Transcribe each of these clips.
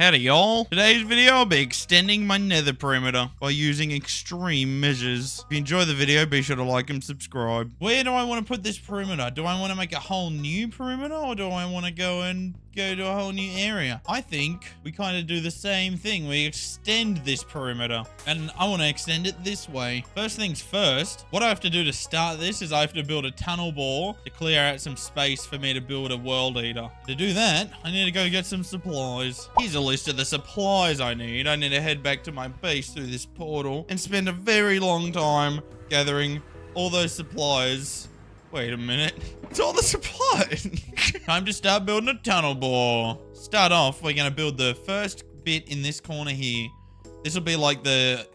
Howdy y'all. Today's video I'll be extending my nether perimeter by using extreme measures. If you enjoy the video, be sure to like and subscribe. Where do I want to put this perimeter? Do I want to make a whole new perimeter, or do I want to go to a whole new area? I think we kind of do the same thing. We extend this perimeter, and I want to extend it this way. First things first, what I have to do to start this is I have to build a tunnel bore to clear out some space for me to build a world eater. To do that, I need to go get some supplies. Here's a list of the supplies I need. I need to head back to my base through this portal and spend a very long time gathering all those supplies. Wait a minute. It's all the supplies. Time to start building a tunnel bore. Start off, we're going to build the first bit in this corner here. This will be like the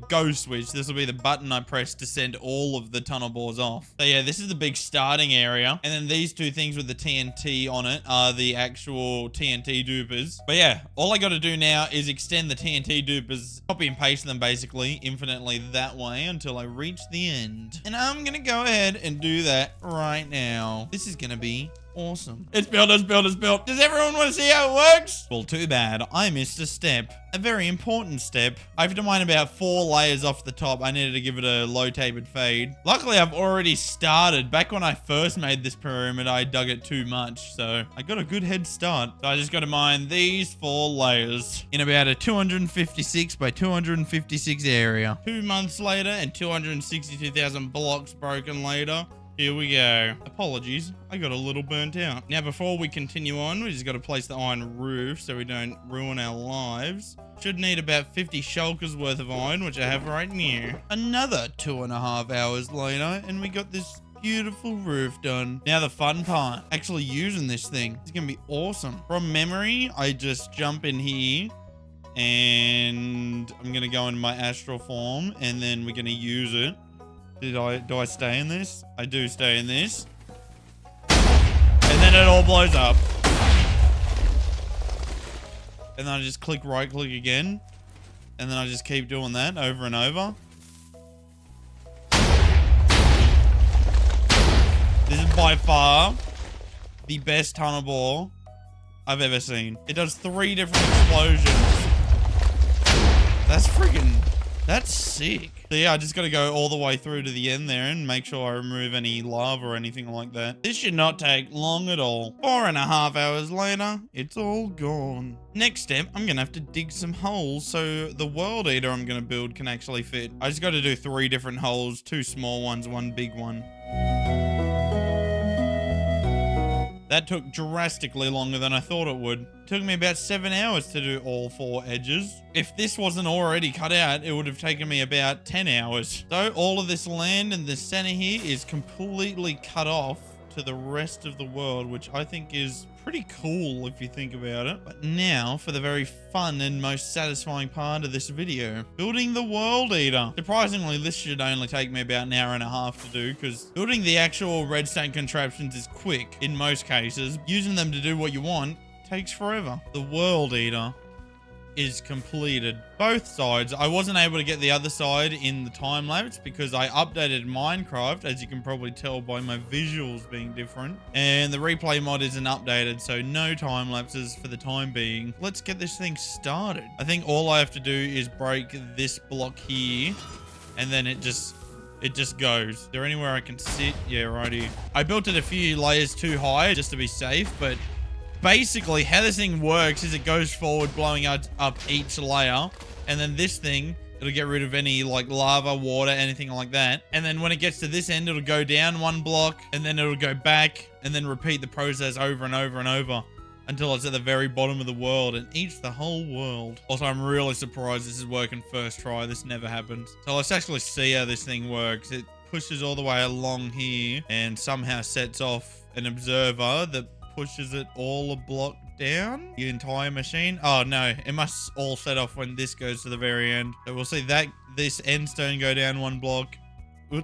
go switch. This will be the button I press to send all of the tunnel bores off. So yeah, this is the big starting area. And then these two things with the TNT on it are the actual TNT dupers. But yeah, all I got to do now is extend the TNT dupers, copy and paste them basically infinitely that way until I reach the end. And I'm going to go ahead and do that right now. This is going to be awesome. It's built, it's built, it's built. Does everyone want to see how it works? Well, too bad. I missed a step. A very important step. I have to mine about 4 layers off the top. I needed to give it a low tapered fade. Luckily, I've already started. Back when I first made this pyramid, I dug it too much. So I got a good head start. So I just got to mine these 4 layers in about a 256 by 256 area. 2 months later and 262,000 blocks broken later. Here we go. Apologies, I got a little burnt out. Now, before we continue on, we just got to place the iron roof so we don't ruin our lives. Should need about 50 shulkers worth of iron, which I have right now. Another 2.5 hours later, and we got this beautiful roof done. Now the fun part, actually using this thing. It's gonna be awesome. From memory, I just jump in here and I'm gonna go into my astral form and then we're gonna use it. Do I stay in this? I do stay in this. And then it all blows up. And then I just right click again. And then I just keep doing that over and over. This is by far the best tunnel bore I've ever seen. It does 3 different explosions. That's sick. So yeah, I just got to go all the way through to the end there and make sure I remove any lava or anything like that. This should not take long at all. 4.5 hours later, it's all gone. Next step, I'm going to have to dig some holes so the world eater I'm going to build can actually fit. I just got to do 3 different holes, 2 small ones, 1 big one. That took drastically longer than I thought it would. It took me about 7 hours to do all 4 edges. If this wasn't already cut out, it would have taken me about 10 hours. So all of this land in the center here is completely cut off to the rest of the world, which I think is pretty cool if you think about it. But now for the very fun and most satisfying part of this video, building the world eater. Surprisingly, this should only take me about an hour and a half to do because building the actual redstone contraptions is quick in most cases. Using them to do what you want takes forever. The world eater is completed. Both sides. I wasn't able to get the other side in the time lapse because I updated Minecraft, as you can probably tell by my visuals being different, and the replay mod isn't updated, so no time lapses for the time being. Let's get this thing started. I think all I have to do is break this block here and then it just goes. Is there anywhere I can sit? Yeah, right here. I built it a few layers too high just to be safe, but basically, how this thing works is it goes forward, blowing up each layer. And then this thing, it'll get rid of any like lava, water, anything like that. And then when it gets to this end, it'll go down 1 block and then it'll go back and then repeat the process over and over and over until it's at the very bottom of the world and eats the whole world. Also, I'm really surprised this is working first try. This never happens. So let's actually see how this thing works. It pushes all the way along here and somehow sets off an observer that pushes it all a block down the entire machine. Oh no, it must all set off when this goes to the very end. So we'll see that this end stone go down 1 block.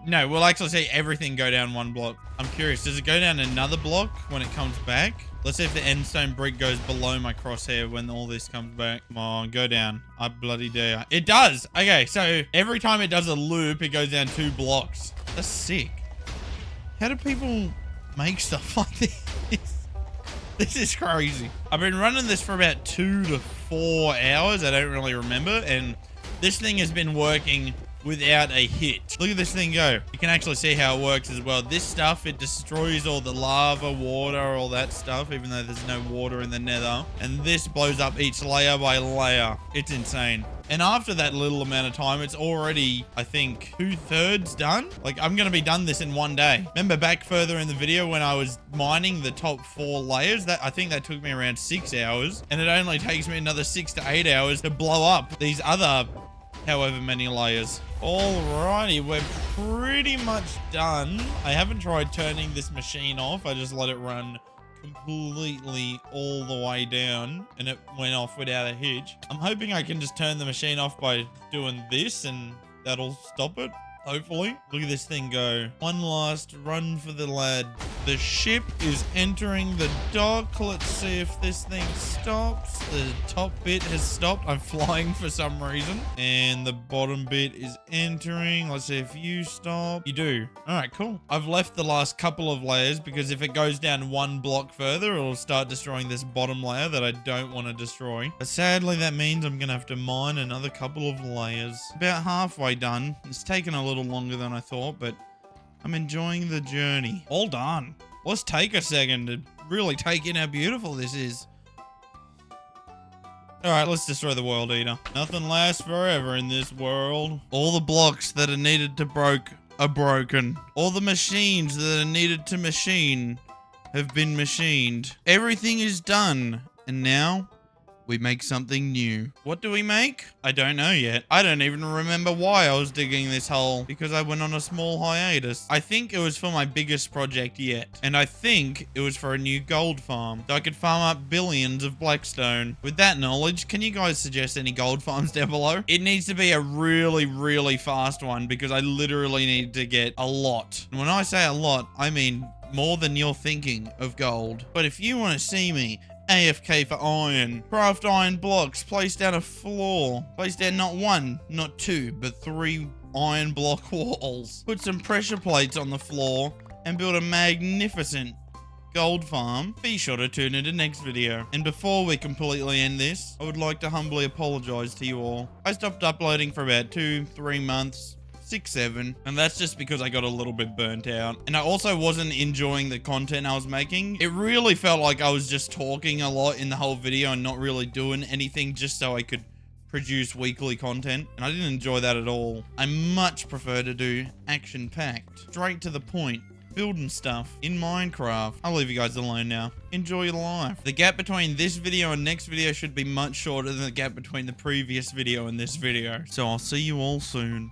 No, we'll actually see everything go down 1 block. I'm curious, does it go down another block when it comes back? Let's see if the end stone brick goes below my crosshair when all this comes back. Come on, go down. I bloody dare. It does. Okay, so every time it does a loop, it goes down 2 blocks. That's sick. How do people make stuff like this? This is crazy. I've been running this for about 2 to 4 hours. I don't really remember. And this thing has been working without a hitch. Look at this thing go. You can actually see how it works as well. This stuff, it destroys all the lava, water, all that stuff, even though there's no water in the nether. And this blows up each layer by layer. It's insane. And after that little amount of time, it's already, I think, 2/3 done. Like, I'm going to be done this in 1 day. Remember back further in the video when I was mining the top 4 layers? I think that took me around 6 hours. And it only takes me another 6 to 8 hours to blow up these other however many layers. Alrighty, we're pretty much done. I haven't tried turning this machine off. I just let it run completely all the way down and it went off without a hitch. I'm hoping I can just turn the machine off by doing this and that'll stop it. Hopefully. Look at this thing go. One last run for the lad. The ship is entering the dock. Let's see if this thing stops. The top bit has stopped. I'm flying for some reason. And the bottom bit is entering. Let's see if you stop. You do. All right, cool. I've left the last couple of layers because if it goes down 1 block further, it'll start destroying this bottom layer that I don't want to destroy. But sadly, that means I'm going to have to mine another couple of layers. About halfway done. It's taken a little longer than I thought, but I'm enjoying the journey. All done. Let's take a second to really take in how beautiful this is. Alright, let's destroy the world eater. Nothing lasts forever in this world. All the blocks that are needed to are broken. All the machines that are needed to machine have been machined. Everything is done. And now we make something new. What do we make? I don't know yet. I don't even remember why I was digging this hole because I went on a small hiatus. I think it was for my biggest project yet. And I think it was for a new gold farm so I could farm up billions of blackstone. With that knowledge, can you guys suggest any gold farms down below? It needs to be a really, really fast one because I literally need to get a lot. And when I say a lot, I mean more than you're thinking of gold. But if you want to see me AFK for iron, craft iron blocks, place down a floor, place down not 1, not 2, but 3 iron block walls, put some pressure plates on the floor, and build a magnificent gold farm, be sure to tune into next video. And before we completely end this, I would like to humbly apologize to you all. I stopped uploading for about 2-3 months. 6, 7, and that's just because I got a little bit burnt out. And I also wasn't enjoying the content I was making. It really felt like I was just talking a lot in the whole video and not really doing anything just so I could produce weekly content. And I didn't enjoy that at all. I much prefer to do action-packed, straight to the point, building stuff in Minecraft. I'll leave you guys alone now. Enjoy your life. The gap between this video and next video should be much shorter than the gap between the previous video and this video. So I'll see you all soon.